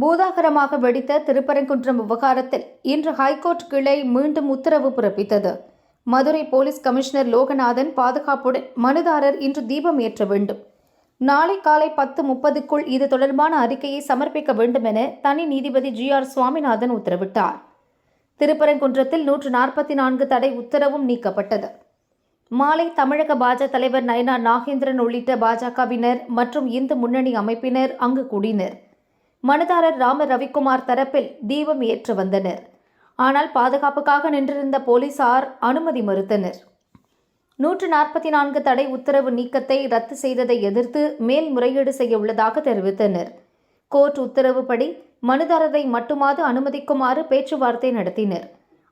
பூதாகரமாக வெடித்த திருப்பரங்குன்றம் விவகாரத்தில் இன்று ஹைகோர்ட் கிளை மீண்டும் உத்தரவு பிறப்பித்தது. மதுரை போலீஸ் கமிஷனர் லோகநாதன் பாதுகாப்புடன் மனுதாரர் இன்று தீபம் ஏற்ற வேண்டும். நாளை காலை 10:30க்குள் இது தொடர்பான அறிக்கையை சமர்ப்பிக்க வேண்டும் என தனி நீதிபதி GR சுவாமிநாதன் உத்தரவிட்டார். திருப்பரங்குன்றத்தில் 144 தடை உத்தரவும் நீக்கப்பட்டது. மாலை தமிழக பாஜக தலைவர் நயினார் நாகேந்திரன் உள்ளிட்ட பாஜகவினர் மற்றும் இந்து முன்னணி அமைப்பினர் அங்கு கூடினர். மனுதாரர் ராம ரவிக்குமார் தரப்பில் தீபம் ஏற்ற வந்தனர். ஆனால் பாதுகாப்புக்காக நின்றிருந்த போலீசார் அனுமதி மறுத்தனர். 144 தடை உத்தரவு நீக்கத்தை ரத்து செய்ததை எதிர்த்து மேல்முறையீடு செய்ய உள்ளதாக தெரிவித்தனர். கோர்ட் உத்தரவுப்படி மனுதாரரை மட்டுமாவது அனுமதிக்குமாறு பேச்சுவார்த்தை நடத்தினர்.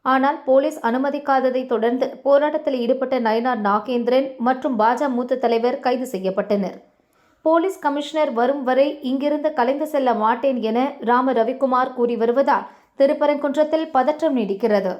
ஆனால் போலீஸ் அனுமதிக்காததை தொடர்ந்து போராட்டத்தில் ஈடுபட்ட நயினார் நாகேந்திரன் மற்றும் பாஜக மூத்த தலைவர் கைது செய்யப்பட்டனர். போலீஸ் கமிஷனர் வரும் வரை இங்கிருந்து கலைந்து செல்ல மாட்டேன் என ராம ரவிக்குமார் கூறி வருவதால் திருப்பரங்குன்றத்தில் பதற்றம் நீடிக்கிறது.